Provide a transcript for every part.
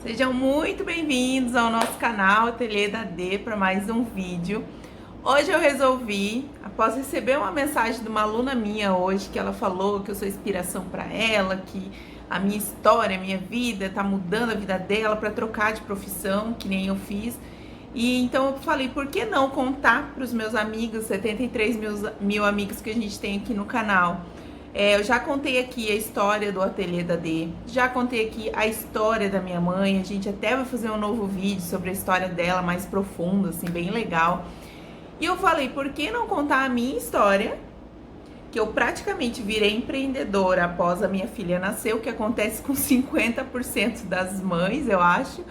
Sejam muito bem-vindos ao nosso canal Ateliê da D para mais um vídeo. Hoje eu resolvi, após receber uma mensagem de uma aluna minha hoje, que ela falou que eu sou inspiração para ela, que a minha história, a minha vida tá mudando a vida dela para trocar de profissão, que nem eu fiz. E então eu falei, por que não contar para os meus amigos, 73 mil amigos que a gente tem aqui no canal. Eu já contei aqui a história do Ateliê da D, já contei aqui a história da minha mãe, a gente até vai fazer um novo vídeo sobre a história dela, mais profunda, assim, bem legal. E eu falei, por que não contar a minha história, que eu praticamente virei empreendedora após a minha filha nascer, o que acontece com 50% das mães, eu acho,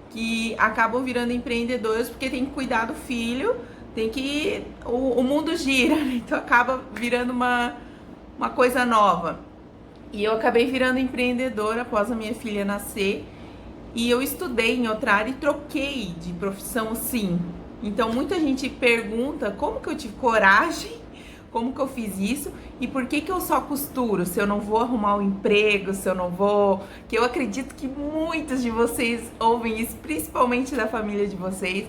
que acabam virando empreendedoras porque tem que cuidar do filho, tem que... o mundo gira, então acaba virando uma coisa nova. E eu acabei virando empreendedora após a minha filha nascer. E eu estudei em outra área e troquei de profissão, sim. Então muita gente pergunta como que eu tive coragem, como que eu fiz isso e por que que eu só costuro, se eu não vou arrumar um emprego, se eu não vou... Que eu acredito que muitos de vocês ouvem isso, principalmente da família de vocês,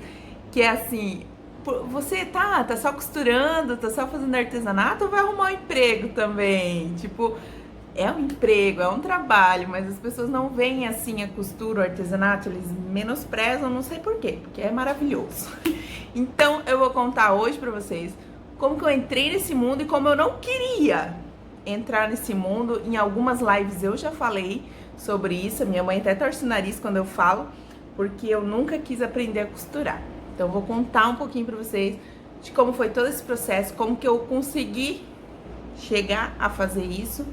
que é assim... Você tá só costurando, tá só fazendo artesanato ou vai arrumar um emprego também? Tipo, é um emprego, é um trabalho, mas as pessoas não veem assim a costura, o artesanato, eles menosprezam, não sei por quê, porque é maravilhoso. Então eu vou contar hoje pra vocês como que eu entrei nesse mundo e como eu não queria entrar nesse mundo. Em algumas lives eu já falei sobre isso, a minha mãe até torce o nariz quando eu falo, porque eu nunca quis aprender a costurar. Então, eu vou contar um pouquinho pra vocês de como foi todo esse processo, como que eu consegui chegar a fazer isso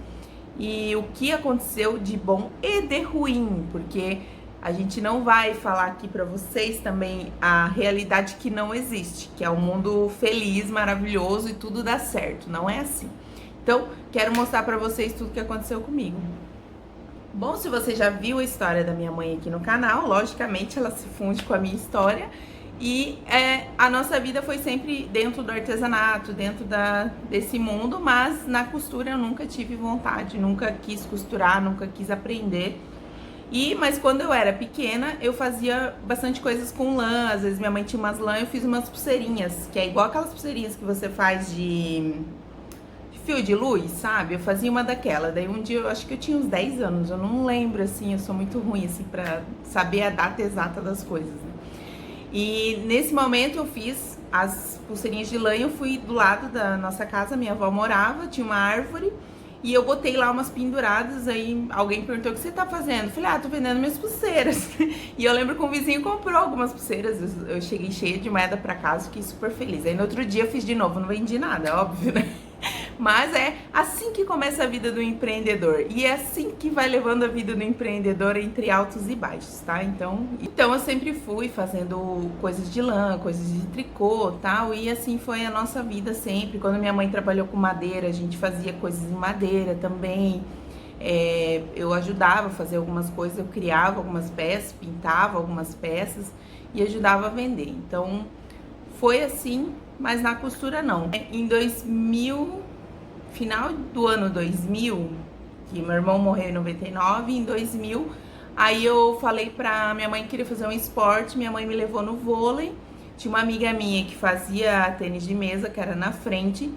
e o que aconteceu de bom e de ruim, porque a gente não vai falar aqui pra vocês também a realidade que não existe, que é um mundo feliz, maravilhoso e tudo dá certo, não é assim. Então, quero mostrar pra vocês tudo que aconteceu comigo. Bom, se você já viu a história da minha mãe aqui no canal, logicamente ela se funde com a minha história. E a nossa vida foi sempre dentro do artesanato, dentro desse mundo, mas na costura eu nunca tive vontade, nunca quis costurar, nunca quis aprender. Mas quando eu era pequena, eu fazia bastante coisas com lã, às vezes minha mãe tinha umas lã, eu fiz umas pulseirinhas, que é igual aquelas pulseirinhas que você faz de fio de luz, sabe? Eu fazia uma daquela, daí um dia eu acho que eu tinha uns 10 anos, eu não lembro, assim, eu sou muito ruim, assim, pra saber a data exata das coisas, né? E nesse momento eu fiz as pulseirinhas de lã, eu fui do lado da nossa casa, minha avó morava, tinha uma árvore, e eu botei lá umas penduradas, aí alguém perguntou, o que você tá fazendo? Eu falei, tô vendendo minhas pulseiras. E eu lembro que um vizinho comprou algumas pulseiras, eu cheguei cheia de moeda pra casa, fiquei super feliz. Aí no outro dia eu fiz de novo, não vendi nada, óbvio, né? Mas é assim que começa a vida do empreendedor. E é assim que vai levando a vida do empreendedor entre altos e baixos, tá? Então eu sempre fui fazendo coisas de lã, coisas de tricô, tal. E assim foi a nossa vida sempre. Quando minha mãe trabalhou com madeira, a gente fazia coisas em madeira também. Eu ajudava a fazer algumas coisas, eu criava algumas peças, pintava algumas peças e ajudava a vender. Então foi assim, mas na costura não. Em 2000... final do ano 2000, que meu irmão morreu em 99, em 2000, aí eu falei pra minha mãe que queria fazer um esporte, minha mãe me levou no vôlei, tinha uma amiga minha que fazia tênis de mesa, que era na frente,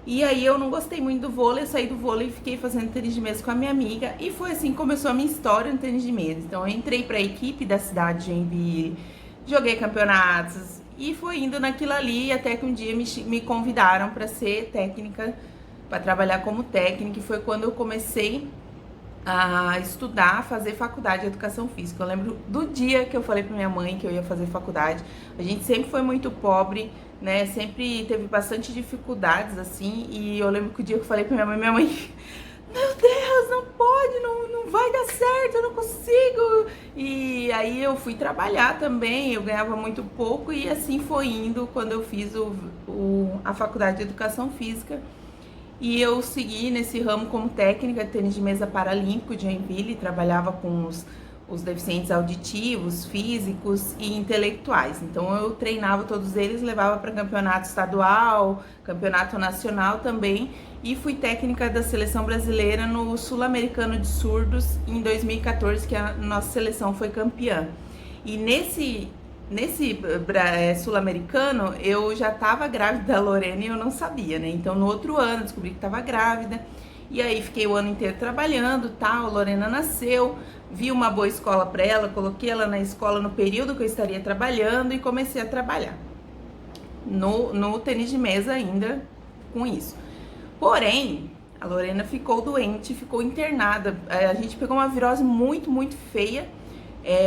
e aí eu não gostei muito do vôlei, eu saí do vôlei e fiquei fazendo tênis de mesa com a minha amiga, e foi assim que começou a minha história no tênis de mesa. Então eu entrei pra equipe da cidade de Joinville, joguei campeonatos, e foi indo naquilo ali, até que um dia me convidaram pra ser técnica, para trabalhar como técnica, e foi quando eu comecei a estudar, a fazer faculdade de educação física. Eu lembro do dia que eu falei para minha mãe que eu ia fazer faculdade. A gente sempre foi muito pobre, né? Sempre teve bastante dificuldades, assim, e eu lembro que o dia que eu falei para minha mãe, meu Deus, não pode, não vai dar certo, eu não consigo. E aí eu fui trabalhar também, eu ganhava muito pouco, e assim foi indo quando eu fiz a faculdade de educação física. E eu segui nesse ramo como técnica de tênis de mesa paralímpico de Joinville, trabalhava com os deficientes auditivos, físicos e intelectuais. Então eu treinava todos eles, levava para campeonato estadual, campeonato nacional também, e fui técnica da seleção brasileira no Sul-Americano de Surdos em 2014, que a nossa seleção foi campeã. E nesse sul-americano eu já estava grávida da Lorena e eu não sabia, né? Então no outro ano descobri que estava grávida. E aí fiquei o ano inteiro trabalhando, tal, a Lorena nasceu, vi uma boa escola para ela, coloquei ela na escola no período que eu estaria trabalhando e comecei a trabalhar no tênis de mesa ainda com isso. Porém, a Lorena ficou doente, ficou internada, a gente pegou uma virose muito, muito feia.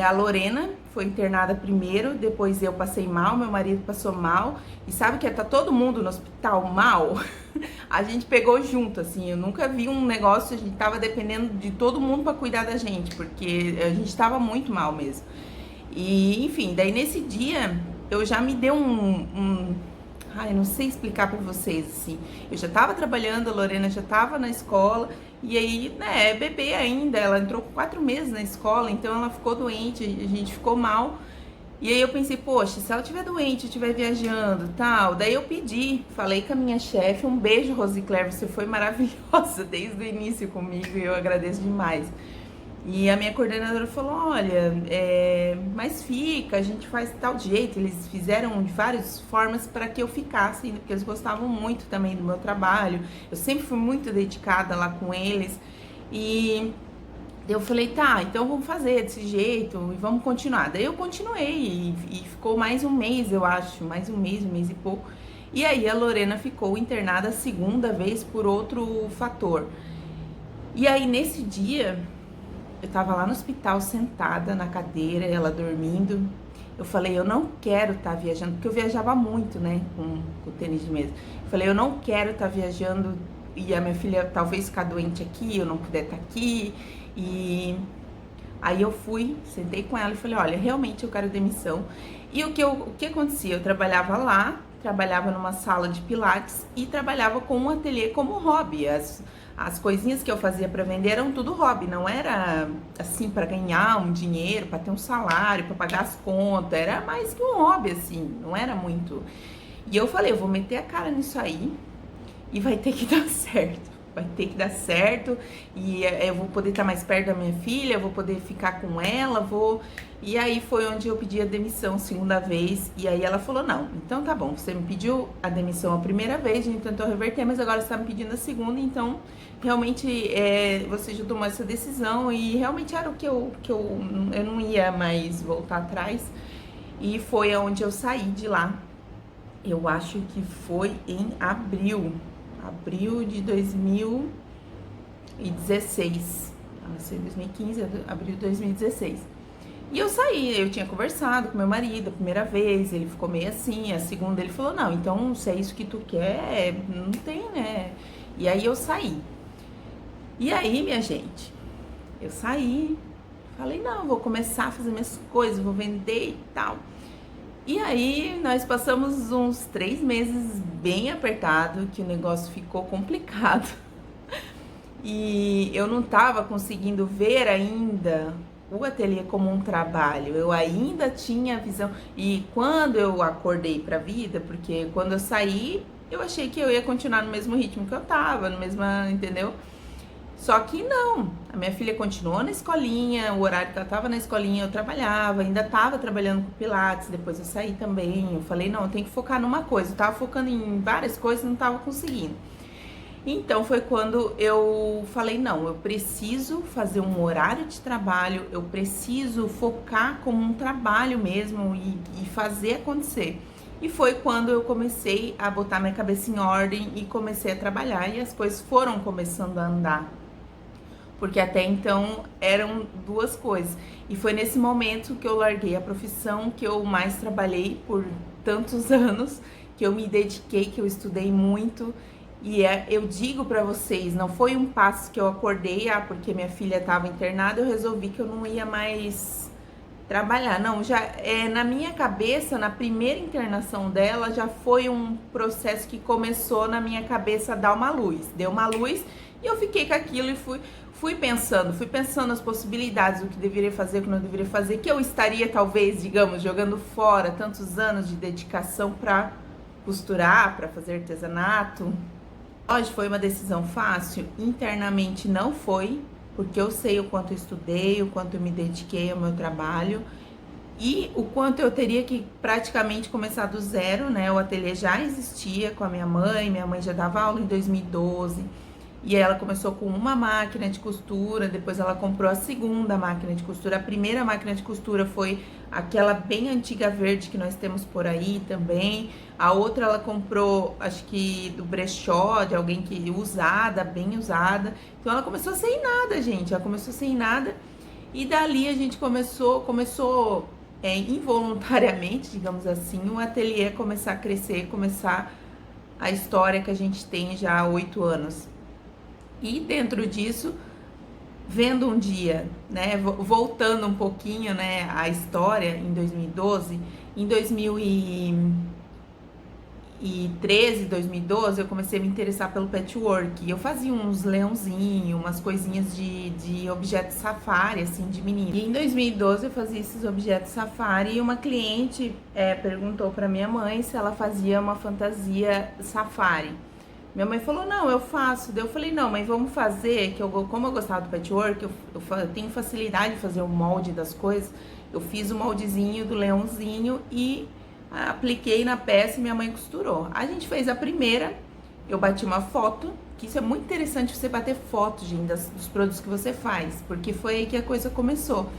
A Lorena foi internada primeiro, depois eu passei mal, meu marido passou mal. E sabe que tá todo mundo no hospital mal? A gente pegou junto, assim, eu nunca vi um negócio, a gente tava dependendo de todo mundo para cuidar da gente, porque a gente tava muito mal mesmo. E, enfim, daí nesse dia, eu já me deu Ai, não sei explicar pra vocês, assim. Eu já tava trabalhando, a Lorena já tava na escola, e aí, né, é bebê ainda, ela entrou com 4 meses na escola, então ela ficou doente, a gente ficou mal. E aí eu pensei, poxa, se ela estiver doente, estiver viajando, tal, daí eu pedi, falei com a minha chefe, um beijo, Rosicler, você foi maravilhosa desde o início comigo e eu agradeço demais. E a minha coordenadora falou, olha, mas fica, a gente faz de tal jeito. Eles fizeram de várias formas para que eu ficasse, porque eles gostavam muito também do meu trabalho. Eu sempre fui muito dedicada lá com eles. E eu falei, tá, então vamos fazer desse jeito e vamos continuar. Daí eu continuei e ficou mais um mês, eu acho, mais um mês e pouco. E aí a Lorena ficou internada a segunda vez por outro fator. E aí nesse dia, eu tava lá no hospital sentada na cadeira, ela dormindo. Eu falei, eu não quero estar viajando, porque eu viajava muito, né, com o tênis de mesa. Eu falei, eu não quero estar viajando e a minha filha talvez ficar doente aqui, eu não puder estar aqui. E aí eu fui, sentei com ela e falei, olha, realmente eu quero demissão. E o que acontecia? Eu trabalhava lá, trabalhava numa sala de pilates e trabalhava com um ateliê como hobby. As coisinhas que eu fazia para vender eram tudo hobby, não era assim para ganhar um dinheiro, para ter um salário, para pagar as contas, era mais que um hobby assim, não era muito. E eu falei, eu vou meter a cara nisso aí e vai ter que dar certo. Vai ter que dar certo e eu vou poder estar mais perto da minha filha, eu vou poder ficar com ela, vou... E aí foi onde eu pedi a demissão segunda vez, e aí ela falou, não, então tá bom, você me pediu a demissão a primeira vez, a gente tentou reverter, mas agora você tá me pedindo a segunda, então realmente você já tomou essa decisão, e realmente era o que eu não ia mais voltar atrás, e foi onde eu saí de lá. Eu acho que foi em abril de 2016, nasceu em 2015, abril de 2016. E eu saí, eu tinha conversado com meu marido a primeira vez, ele ficou meio assim, a segunda ele falou, não, então se é isso que tu quer, não tem, né? E aí eu saí. E aí, minha gente, eu saí, falei, não, vou começar a fazer minhas coisas, vou vender e tal. E aí nós passamos uns 3 meses bem apertado, que o negócio ficou complicado. E eu não tava conseguindo ver ainda o ateliê como um trabalho, eu ainda tinha a visão. E quando eu acordei pra vida, porque quando eu saí, eu achei que eu ia continuar no mesmo ritmo que eu tava, no mesmo, entendeu? Só que não, a minha filha continuou na escolinha, o horário que ela tava na escolinha eu trabalhava, ainda tava trabalhando com pilates, depois eu saí também. Eu falei, não, eu tenho que focar numa coisa, eu tava focando em várias coisas e não tava conseguindo. Então foi quando eu falei, não, eu preciso fazer um horário de trabalho, eu preciso focar como um trabalho mesmo e fazer acontecer. E foi quando eu comecei a botar minha cabeça em ordem e comecei a trabalhar e as coisas foram começando a andar. Porque até então eram duas coisas. E foi nesse momento que eu larguei a profissão que eu mais trabalhei por tantos anos, que eu me dediquei, que eu estudei muito. E eu digo pra vocês, não foi um passo que eu acordei, porque minha filha estava internada, eu resolvi que eu não ia mais trabalhar. Não, já na minha cabeça, na primeira internação dela, já foi um processo que começou na minha cabeça a dar uma luz. Deu uma luz E eu fiquei com aquilo e fui pensando as possibilidades, o que deveria fazer, o que não deveria fazer, que eu estaria talvez, digamos, jogando fora tantos anos de dedicação para costurar, para fazer artesanato. Hoje foi uma decisão fácil? Internamente não foi, porque eu sei o quanto eu estudei, o quanto eu me dediquei ao meu trabalho e o quanto eu teria que praticamente começar do zero, né? O ateliê já existia com a minha mãe já dava aula em 2012. E aí ela começou com uma máquina de costura, depois ela comprou a segunda máquina de costura. A primeira máquina de costura foi aquela bem antiga verde que nós temos por aí também. A outra ela comprou, acho que do brechó, de alguém que usada, bem usada. Então ela começou sem nada, gente. Ela começou sem nada. E dali a gente começou involuntariamente, digamos assim, o ateliê começar a crescer, começar a história que a gente tem já há 8 anos. E dentro disso, vendo um dia, né, voltando um pouquinho, né, a história em 2012, em 2013, 2012, eu comecei a me interessar pelo patchwork. Eu fazia uns leãozinhos, umas coisinhas de objetos safari, assim, de menino. E em 2012 eu fazia esses objetos safari e uma cliente perguntou pra minha mãe se ela fazia uma fantasia safari. Minha mãe falou, não, eu faço. Daí eu falei, não, mãe, vamos fazer, como eu gostava do patchwork, eu tenho facilidade de fazer o molde das coisas. Eu fiz o moldezinho do leãozinho e apliquei na peça e minha mãe costurou. A gente fez a primeira, eu bati uma foto, que isso é muito interessante você bater foto, gente, dos produtos que você faz, porque foi aí que a coisa começou.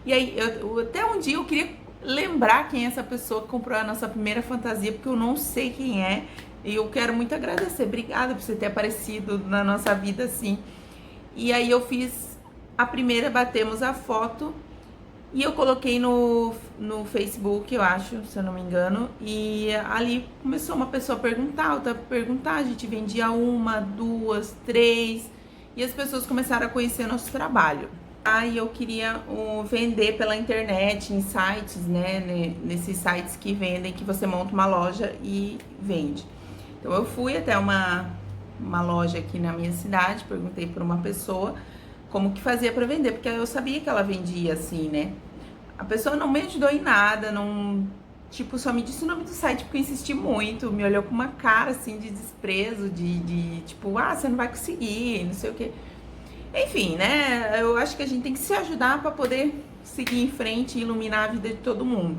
E aí, até um dia eu queria lembrar quem é essa pessoa que comprou a nossa primeira fantasia, porque eu não sei quem é. E eu quero muito agradecer. Obrigada por você ter aparecido na nossa vida assim. E aí eu fiz a primeira, batemos a foto e eu coloquei no Facebook, eu acho, se eu não me engano. E ali começou uma pessoa a perguntar, outra a perguntar. A gente vendia uma, duas, três. E as pessoas começaram a conhecer nosso trabalho. Aí eu queria vender pela internet, em sites, né? Nesses sites que vendem, que você monta uma loja e vende. Então eu fui até uma loja aqui na minha cidade, perguntei para uma pessoa como que fazia para vender, porque eu sabia que ela vendia assim, né? A pessoa não me ajudou em nada, não, tipo, só me disse o nome do site porque eu insisti muito, me olhou com uma cara assim de desprezo, de tipo, você não vai conseguir, não sei o quê. Enfim, né? Eu acho que a gente tem que se ajudar para poder seguir em frente e iluminar a vida de todo mundo.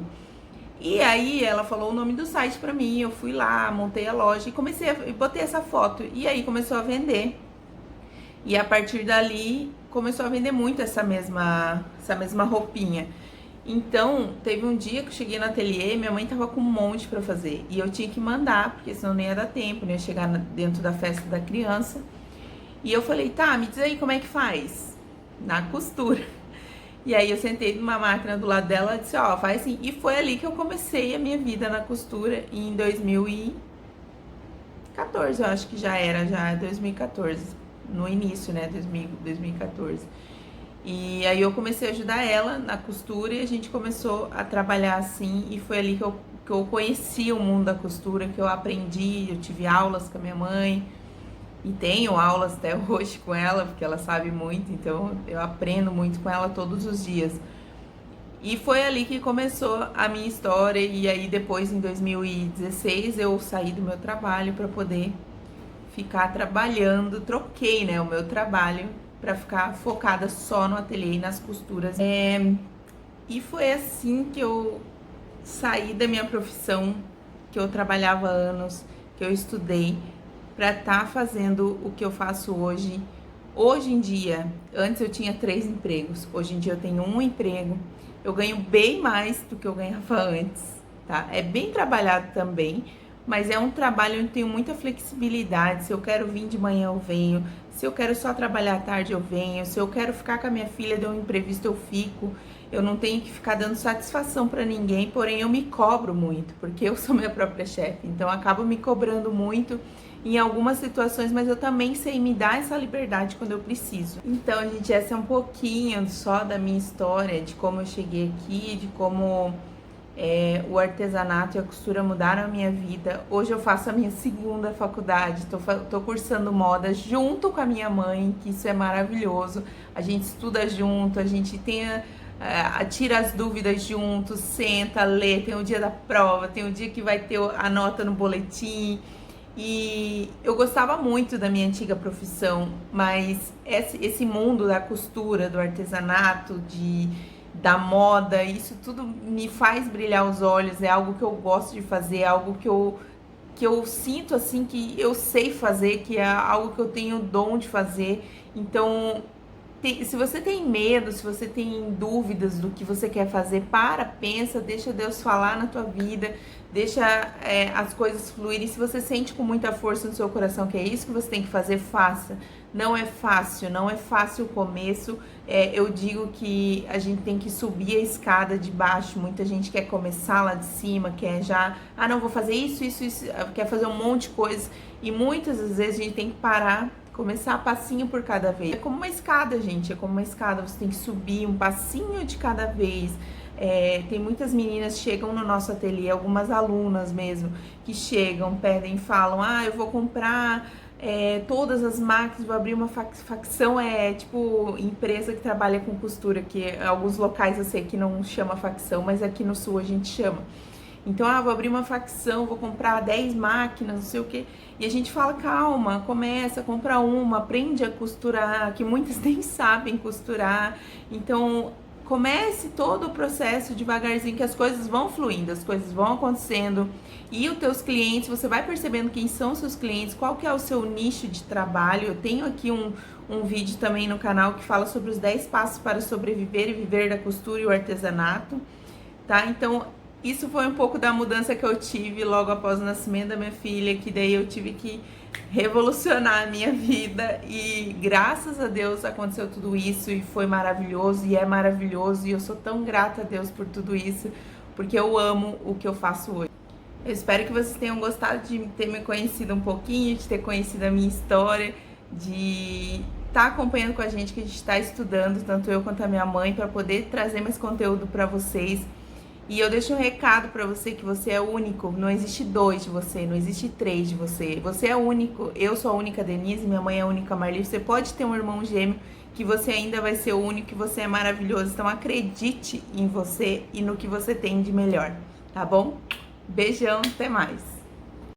E aí ela falou o nome do site pra mim, eu fui lá, montei a loja e botei essa foto. E aí começou a vender. E a partir dali começou a vender muito essa mesma roupinha. Então, teve um dia que eu cheguei no ateliê, minha mãe tava com um monte pra fazer. E eu tinha que mandar, porque senão não ia dar tempo, não ia chegar dentro da festa da criança. E eu falei, tá, me diz aí como é que faz. Na costura. E aí eu sentei numa máquina do lado dela e disse, faz assim. E foi ali que eu comecei a minha vida na costura em 2014, eu acho que já 2014, no início, né, 2014. E aí eu comecei a ajudar ela na costura e a gente começou a trabalhar assim. E foi ali que eu conheci o mundo da costura, que eu aprendi, eu tive aulas com a minha mãe. E tenho aulas até hoje com ela, porque ela sabe muito, então eu aprendo muito com ela todos os dias. E foi ali que começou a minha história, e aí depois, em 2016, eu saí do meu trabalho para poder ficar trabalhando, troquei, né, o meu trabalho para ficar focada só no ateliê e nas costuras. E foi assim que eu saí da minha profissão, que eu trabalhava há anos, que eu estudei, para estar fazendo o que eu faço hoje. Hoje em dia, antes eu tinha 3 empregos, hoje em dia eu tenho 1 emprego, eu ganho bem mais do que eu ganhava antes, tá? É bem trabalhado também, mas é um trabalho onde eu tenho muita flexibilidade. Se eu quero vir de manhã, eu venho. Se eu quero só trabalhar à tarde, eu venho. Se eu quero ficar com a minha filha, deu um imprevisto, eu fico. Eu não tenho que ficar dando satisfação para ninguém, porém eu me cobro muito, porque eu sou minha própria chefe, então eu acabo me cobrando muito em algumas situações, mas eu também sei me dar essa liberdade quando eu preciso. Então, gente, essa é um pouquinho só da minha história, de como eu cheguei aqui, de como O artesanato e a costura mudaram a minha vida. Hoje eu faço a minha segunda faculdade, tô cursando moda junto com a minha mãe, que isso é maravilhoso. A gente estuda junto, a gente tira as dúvidas juntos, senta, lê, tem o dia da prova, tem o dia que vai ter a nota no boletim. E eu gostava muito da minha antiga profissão, mas esse mundo da costura, do artesanato, da moda, isso tudo me faz brilhar os olhos, é algo que eu gosto de fazer, é algo que eu sinto assim que eu sei fazer, que é algo que eu tenho dom de fazer. Então, se você tem medo, se você tem dúvidas do que você quer fazer, pensa, deixa Deus falar na tua vida, deixa as coisas fluírem. Se você sente com muita força no seu coração que é isso que você tem que fazer, faça. Não é fácil, não é fácil o começo. Eu digo que a gente tem que subir a escada de baixo. Muita gente quer começar lá de cima, quer já, não, vou fazer isso, quer fazer um monte de coisas. E muitas das vezes a gente tem que parar, começar passinho por cada vez. É como uma escada, gente, é como uma escada, você tem que subir um passinho de cada vez. Tem muitas meninas que chegam no nosso ateliê, algumas alunas mesmo, que chegam, pedem, falam, eu vou comprar todas as máquinas, vou abrir uma facção, tipo empresa que trabalha com costura, que alguns locais eu sei que não chama facção, mas aqui no sul a gente chama. Então, vou abrir uma facção, vou comprar 10 máquinas, não sei o quê. E a gente fala, calma, começa, compra uma, aprende a costurar, que muitas nem sabem costurar. Então, comece todo o processo devagarzinho, que as coisas vão fluindo, as coisas vão acontecendo. E os teus clientes, você vai percebendo quem são os seus clientes, qual que é o seu nicho de trabalho. Eu tenho aqui um vídeo também no canal que fala sobre os 10 passos para sobreviver e viver da costura e o artesanato, tá? Então, isso foi um pouco da mudança que eu tive logo após o nascimento da minha filha, que daí eu tive que revolucionar a minha vida e graças a Deus aconteceu tudo isso e foi maravilhoso e é maravilhoso e eu sou tão grata a Deus por tudo isso, porque eu amo o que eu faço hoje. Eu espero que vocês tenham gostado de ter me conhecido um pouquinho, de ter conhecido a minha história, de estar acompanhando com a gente, que a gente está estudando, tanto eu quanto a minha mãe, para poder trazer mais conteúdo para vocês. E eu deixo um recado pra você, que você é único, não existe 2 de você, não existe 3 de você. Você é único, eu sou a única Denise, minha mãe é a única Marli. Você pode ter um irmão gêmeo, que você ainda vai ser único, que você é maravilhoso. Então acredite em você e no que você tem de melhor, tá bom? Beijão, até mais!